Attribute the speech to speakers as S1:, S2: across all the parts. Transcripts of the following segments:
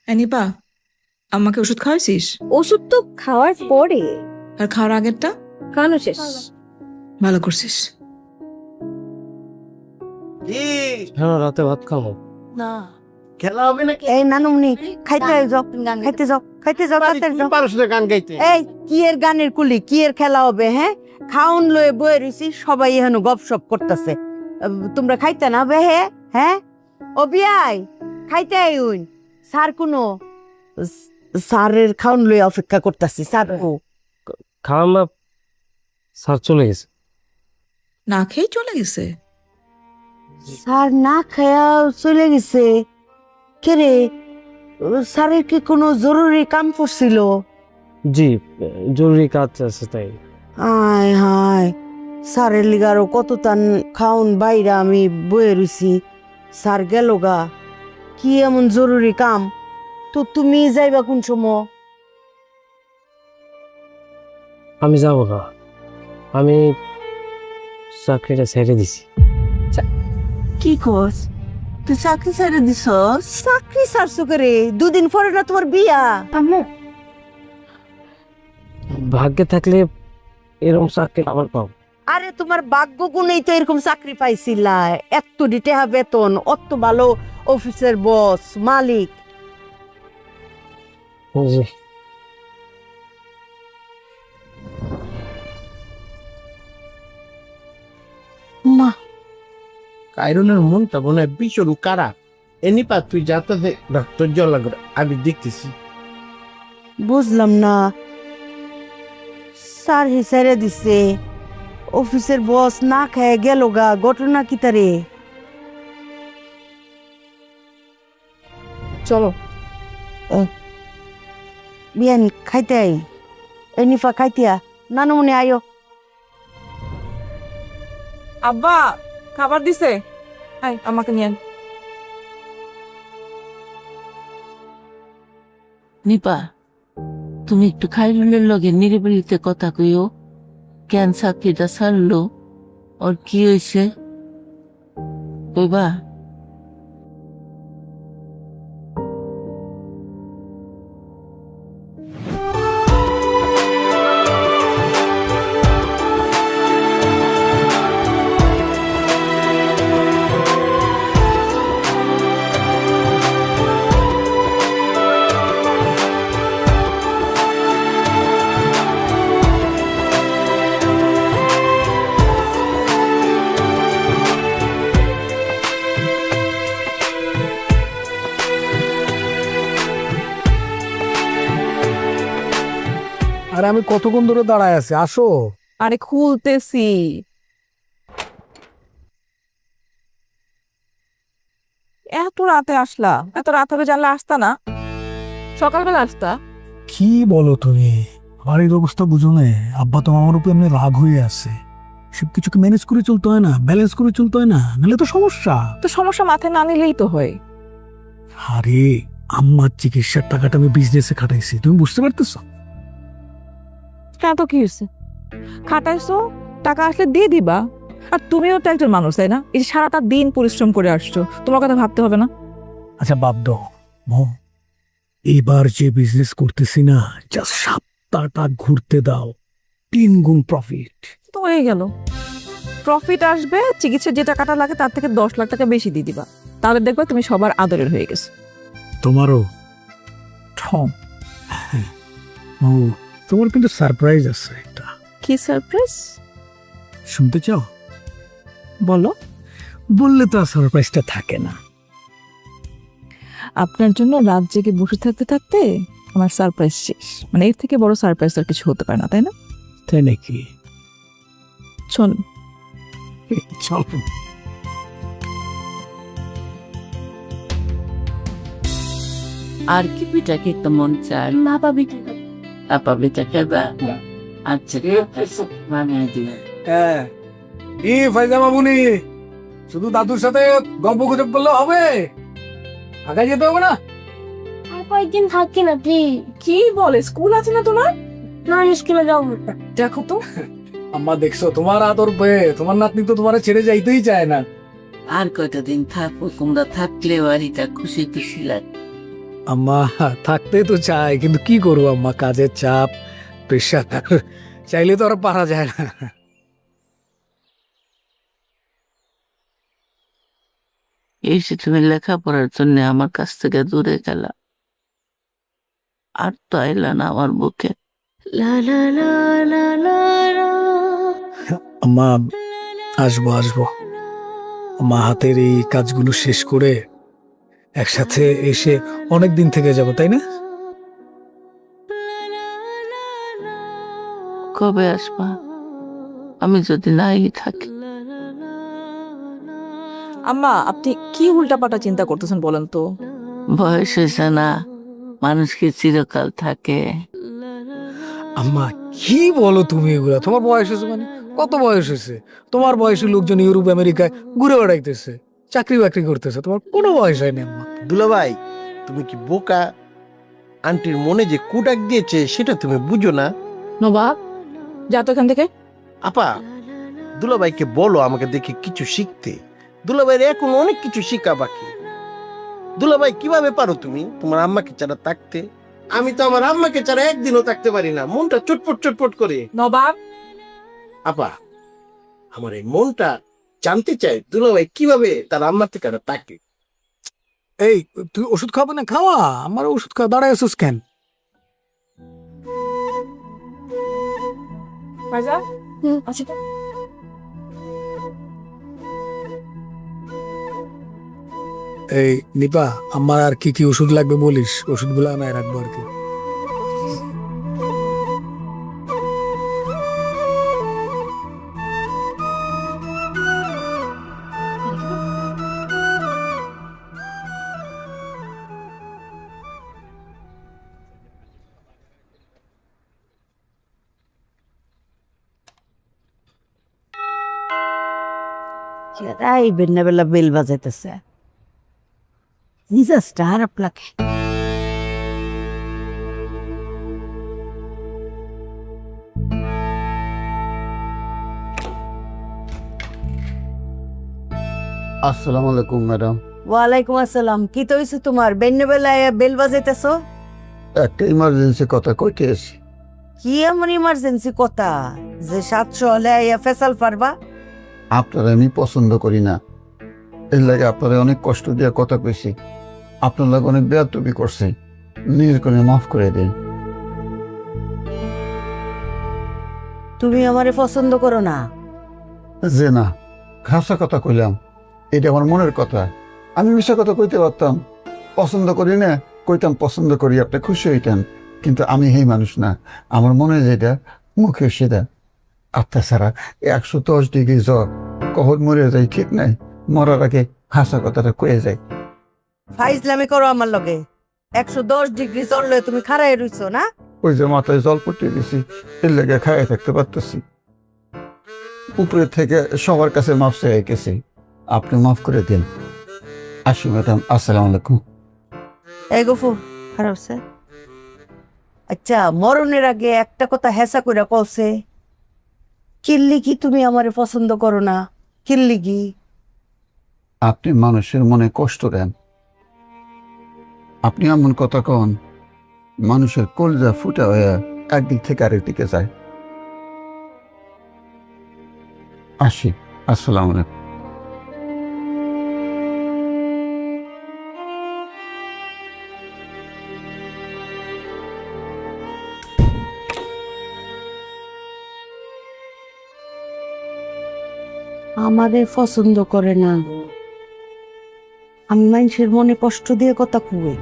S1: নিপা, আমাকে ওষুধ খাওয়াইছিস?
S2: ওষুধ তো খাওয়ার পরে।
S1: আর খাওয়ার আগেরটা?
S2: খাওয়ানো শেষ।
S1: ভালো করছিস।
S3: হ্যাঁ, রাতে ভাত খাবো
S2: না
S3: খেলা হবে নাকি?
S4: এই নানুমনি খাইতে যাও, খাইতে যাও, খাইতে যাও, তাড়াতাড়ি যাও।
S3: পারস না গান গাইতে?
S4: এই কি এর গানের কুলি, কি এর খেলা হবে? হ্যাঁ, খাউন লয়ে বয়ে রইছি, সবাই এখানে গপসপ করতেছে। তোমরা খাইতে না বে? হ্যাঁ, ও বিয়াই খাইতে আইউন। স্যার কোনো স্যারের খাউন লয়ে অপেক্ষা করতেছি। স্যার
S3: খাওয়া না, স্যার চলে গেছে।
S1: না খেয়ে চলে গেছে?
S4: স্যার না খায়া চলে গেছে? কে রে, স্যারের কি কোনো জরুরি কাম পড়ছিল?
S3: জি, জরুরি কাজ আছে তাই।
S4: আয় হায়, স্যারের লিগারও কত তান খাউন বাইরা আমি বয়ে রইছি। স্যার গেল গা, কি এমন জরুরি কাম? তো তুমি যাইবা কোন সময়?
S3: আমি যাব না, আমি চাকরিটা ছেড়ে দিছি।
S4: কি কস, তুই চাকরি ছেড়ে দিছ? চাকরি ছাড়ছো করে? দুদিন পরে না তোমার বিয়া।
S3: ভাগ্যে থাকলে এরকম চাকরি আবার পাবো।
S4: আরে তোমার ভাগ্য গুণেই তো এরকম চাকরি পাইছিলা। এত ডিটেহা বেতন, অত ভালো অফিসের বস, মালিক।
S3: জি,
S4: মা,
S5: কাইরনের মনটা মনে হয় ভীষণ খারাপ। এনিপা তুই যাতে ডাক্তার জল আমি দেখতেছি।
S4: বুঝলাম না, স্যার হিসারে দিছে, অফিসের বস না খায় গেল গা, ঘটনা কি তারে?
S1: চলো।
S4: বিয়ান খাইতে আই। এনিফা খাইতিয়া, নানুমনি আয়ো।
S1: আব্বা খাবার দিছে, আমাকে নিয়ে।
S6: নিপা, তুমি একটু খাইরুলের লগে নিরিবিলিতে কথা কইও। কেন চাকরিটা ছাড়লো, ওর কি হয়েছে কইবা?
S7: আরে আমি কতক্ষণ ধরে দাঁড়ায় আছি, আসো।
S1: আরে খুলতেছি। এত রাতে আসলা? এত রাত হলে জানলে আসতা না, সকালবেলা আসতা।
S7: কি বলো তুমি? বাড়ির অবস্থা বুঝো না? আব্বা তো আমার উপর এমনি রাগ হয়ে আছে। সবকিছুকে ম্যানেজ করে চলতে হয় না, ব্যালেন্স করে চলতে হয় না, নাহলে তো সমস্যা।
S1: তো সমস্যা মাথায় না নিলেই তো হয়।
S7: আরে আম্মার চিকিৎসার টাকাটা আমি বিজনেসে খাটাইছি, তুমি বুঝতে পারতেছো?
S1: কেন, তো কি হয়েছে? খাটাইছো, টাকা আসলে দিয়ে দিবা। আর তুমিও তো একজন মানুষ, তাই না? এই যে সারাটা দিন পরিশ্রম করে আসছো, তোমার কথা ভাবতে হবে না?
S7: আচ্ছা বাদ দাও মো, এবার যে বিজনেস করতেছি না, জাস্ট সপ্তাহটা ঘুরতে দাও, 3 গুণ প্রফিট।
S1: তো হয়ে গেল, প্রফিট আসবে, চিকিৎসার যে টাকাটা লাগে তার থেকে 10 লাখ টাকা বেশি দিয়ে দিবা। তাহলে দেখবে তুমি সবার আদরের হয়ে গেছো।
S7: তোমারও ঠম। ও, তোমার কিন্তু সারপ্রাইজ আছে একটা।
S1: কি সারপ্রাইজ?
S7: শুনতে চাও?
S1: বলো।
S7: বললে তো আর সারপ্রাইজটা থাকে না।
S1: আপনার জন্য রাত জেগে বসে থাকতে থাকতে আমার সারপ্রাইজ শেষ। মানে এর থেকে বড় সারপ্রাইজ আর কিছু হতে পারে না, তাই না?
S7: তাই নাকি?
S1: চল।
S7: চল।
S6: আর কি পিঠা খেতে মন চায়? আপা পিঠা খেবা? আচ্ছা, বানিয়ে দিবে।
S7: হ্যাঁ, কি ফাইজামা বুনি, শুধু দাদুর সাথে গল্প গুজব করলে হবে? আগে যেতে হবে না?
S2: আর কয়েকদিন থাকি না প্লিজ।
S1: কি বলে, স্কুল আছে না তোমার?
S2: না, স্কুলে যাবো না।
S1: দেখো তো,
S7: আম্মা দেখছো তোমার আদর পেয়ে তোমার নাতনি তো তোমার ছেড়ে যাইতেই চায় না।
S6: আর কয়টা দিন থাকবো, তোমরা থাকলে বাড়িটা খুশি খুশি লাগে।
S7: আম্মা থাকতে তো চাই, কিন্তু কি করবো আম্মা, কাজের চাপ, প্রেশার, চাইলে তো আর পারা যায় না।
S6: এই যে তুমি লেখাপড়ার জন্য আমার কাছ থেকে দূরে গেলা, আর তো আইলা না আমার বুকে।
S7: আম্মা আসবো আসবো, আম্মা হাতের এই কাজগুলো শেষ করে একসাথে এসে অনেক দিন থেকে যাব, তাই না?
S6: কবে আসবা? আমি যদি নাই থাকি।
S1: আম্মা আপনি কি উল্টাপাল্টা চিন্তা করতেছেন বলেন তো?
S6: বয়স হয়েছে না, মানুষ কি চিরকাল থাকে?
S7: আম্মা কি বলো তুমি এগুলা? তোমার বয়স হয়েছে মানে কত বয়স হয়েছে? তোমার বয়সী লোকজন ইউরোপ আমেরিকায় ঘুরে বেড়াইতেছে, চাকরি বাকরি করতেছে, তোমার কোনো বয়স হয়নি আম্মা।
S5: দুলাভাই, তুমি কি বোকা? আন্টির মনে যে কুটাক দিয়েছে সেটা তুমি বুঝো না?
S1: নবাব যা তো এখান থেকে।
S5: আপা, দুলাভাইকে বলো আমাকে দেখে কিছু শিখতে। দুলাভাইয়ের এখন অনেক কিছু শিখা বাকি। দুলাভাই, কিভাবে পারো তুমি তোমার আম্মাকে ছাড়া থাকতে? আমি তো আমার আম্মাকে ছাড়া একদিনও থাকতে পারি না, মনটা চটপট চটপট করে।
S1: নবাব
S5: আপা, আমার এই মনটা জানতে চাই দুলাভাই কিভাবে তার আম্মার থেকে থাকে।
S7: এই তুই ওষুধ খাবে না? খাওয়া, আমার ওষুধ খাওয়া, দাঁড়ায় আছিস কেন?
S1: ফাইজা আচ্ছা তো।
S7: এই নিপা, আমার আর কি কি ওষুধ লাগবে বলিস, ওষুধগুলো আনায় রাখবো আর কি।
S4: এই বেলা বেল বাজাইতেছে, নিজেরটা খারাপ লাগে।
S8: আসসালামু আলাইকুম ম্যাডাম।
S4: ওয়ালাইকুম আসসালাম। কি তো হয়েছে তোমার? বেলায় বেল বাজাইতেছ?
S8: একটা ইমার্জেন্সি কথা কইতে এসি।
S4: কি এমন ইমার্জেন্সি কথা যে 700 হলে আইয়া ফেসাল পারবা?
S8: আপনারা আমি পছন্দ করি না, এর লাগে আপনারা অনেক কষ্ট দিয়ে কথা কইছি। আপনার লাগে অনেক বেয়াদবি করছে, নিজের করে মাফ করে দিন।
S4: তুমি আমারে পছন্দ করো না?
S8: যে না, খাসা কথা কইলাম, এটা আমার মনের কথা। আমি মিশা কথা কইতে পারতাম, পছন্দ করি না কইতাম পছন্দ করি, আপনি খুশি হইতেন। কিন্তু আমি এই মানুষ না, আমার মনে যেটা মুখে সেটা। আপনার ছাড়া 110 ডিগ্রি জ্বর, কখন মরে যায় ঠিক নাই, মরার আগে হাসা কথাটা কয়ে যায়।
S4: ফাইজলামি করো আমার লগে। 110 ডিগ্রি জ্বর লয়ে তুমি খাড়াই রইছো না?
S8: ওই যে মাথায় জল পড়তে গেছি, এর লেগে খাইয়ে থাকতে পারতেছি। উপরে থেকে সবার কাছে মাফ চেয়ে গেছি, আপনি মাফ করে দিন। আসি ম্যাডাম, আসসালামু আলাইকুম।
S4: এই গফু খারাপ আছে। আচ্ছা, মরণের আগে একটা কথা হেসা কইরা কলছে, কিল্লি কি তুমি আমারে পছন্দ করো না? কিল্লি কি?
S8: আপনি মানুষের মনে কষ্ট দেন, আপনি এমন কথা কন মানুষের কলজা ফুটা হয়ে একদিক থেকে আরেক দিকে যায়। আসি, আসসালামু আলাইকুম।
S4: আমাদের পছন্দ করে না, আমি মানুষের মনে কষ্ট দিয়ে কথা কুয়ে।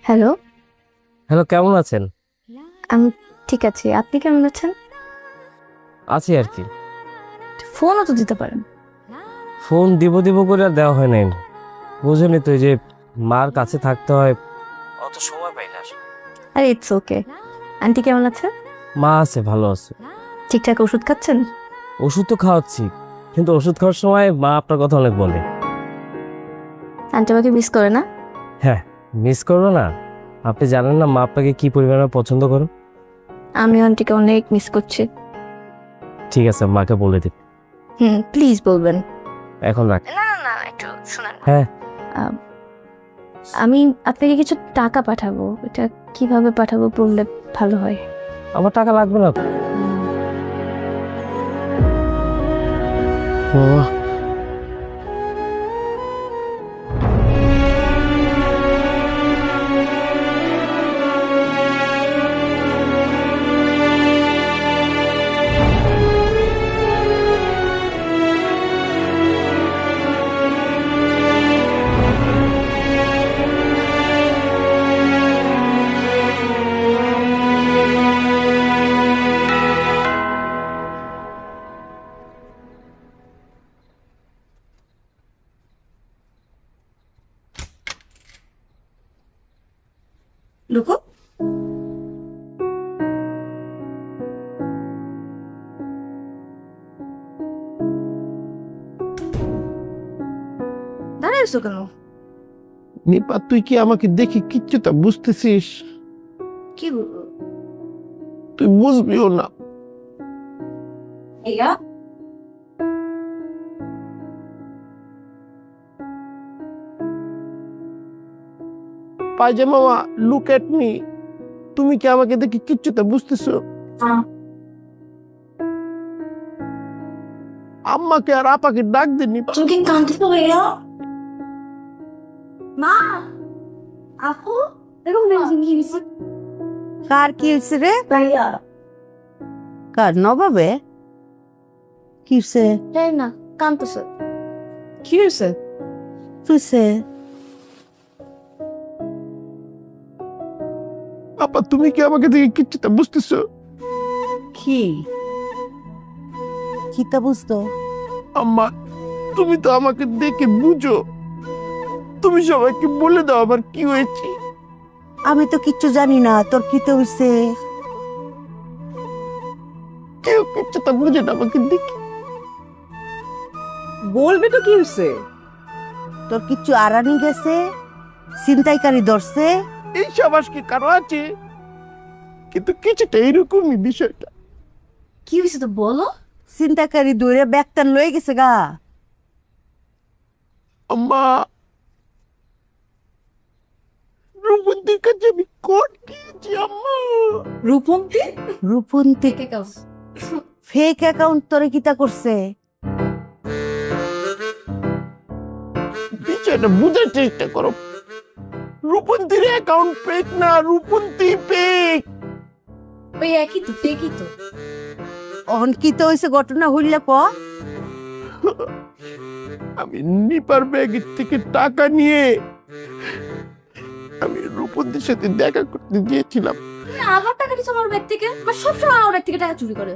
S2: হ্যালো,
S3: হ্যালো, কেমন আছেন?
S2: আমি ঠিক আছি। আপনি কেমন আছেন?
S3: আছি আর কি।
S2: ফোনও তো দিতে পারেন।
S3: ফোন দিব দিব করে আর দেওয়া হয় নাই। বুঝলি তো, যে মার কাছে থাকতে হয়, অত সময় পাই না আসলে।
S2: আরে ইটস ওকে। আন্টি কেমন আছে?
S3: মা আছে, ভালো আছে।
S2: ঠিকঠাক ওষুধ খাচ্ছেন?
S3: ওষুধ তো খাওয়াচ্ছি, কিন্তু ওষুধ খাওয়ার সময় মা আপনার কথা অনেক বলে।
S2: আন্টি আমাকে মিস করে না?
S3: হ্যাঁ, মিস করবো না? আপনি জানেন না মা আপনাকে কি পরিমাণে পছন্দ করে।
S2: আমি আন্টিকে অনেক মিস করছি।
S3: ঠিক আছে, মাকে বলে দিন।
S2: প্লিজ বলবেন।
S3: এখন রাখ।
S2: না না না, একটু শুনেন।
S3: হ্যাঁ।
S2: আমি আপনাকে কিছু টাকা পাঠাবো, এটা কিভাবে পাঠাবো বললে ভালো হয়।
S3: আমার টাকা লাগবে না।
S2: লুকো, দাঁড়াইছো কেন?
S5: নিপা, তুই কি আমাকে দেখি কিচ্ছুটা বুঝতেছিস?
S2: কি বলবো?
S5: তুই বুঝবিও না।
S2: ইয়া
S5: পায়জামা, লুক এট মি। তুমি কি আমাকে দেখি কিচ্ছুটা বুঝতেছো? আম্মাকে আর আপাকে ডাক দে নিপা।
S2: তুমি কি কাঁদছো ভাইয়া? মা, আপু, এরকম দেখছেন কি হয়েছে?
S4: কার কি হয়েছে রে?
S2: ভাইয়া
S4: কার? নবাবে কি হয়েছে?
S2: তাই না, কাঁদতেছে।
S1: কি হয়েছে?
S4: হয়েছে?
S5: আপা, তুমি কি আমাকে দেখি কিচ্ছুটা বুঝতেছো?
S4: কি কিতা বুঝতো?
S5: আম্মা, তুমি তো আমাকে দেখে বুঝো। তুমি সবাইকে বলে দাও আমার কি হয়েছে।
S4: আমি তো কিচ্ছু জানি না তোর কি তো হয়েছে।
S5: কেউ কিচ্ছুটা বুঝে না আমাকে দেখে।
S1: বলবে তো কি হয়েছে?
S4: তোর কিচ্ছু আড়ানি গেছে, ছিনতাইকারী ধরছে।
S5: এই সাবাস কি কারো আছে? কিন্তু কিছুটা এরকমই বিষয়টা।
S2: কি হয়েছে তো বলো।
S4: ছিনতাইকারী ধরে ব্যাগটান লয়ে গেছে গা।
S5: আম্মা, রূপন্তীর কাছে আমি কোড দিয়েছি আম্মা।
S1: রূপন্তী?
S4: রূপন্তী ফেক অ্যাকাউন্ট তোরে কিতা করছে?
S5: বিষয়টা বুঝার চেষ্টা করো। রূপন্তীর অ্যাকাউন্ট ফেক না, রূপন্তী ফেক।
S2: ওই একই তো, ফেকই তো।
S4: অহন কি তো হয়েছে ঘটনা হইলে ক।
S5: আমি নিপার ব্যাগের থেকে টাকা নিয়ে আমি রূপন্তীর সাথে দেখা করতে গিয়েছিলাম।
S2: আবার টাকা দিছো আমার ব্যাগ থেকে? সবসময় আমার ব্যাগ থেকে টাকা চুরি করে।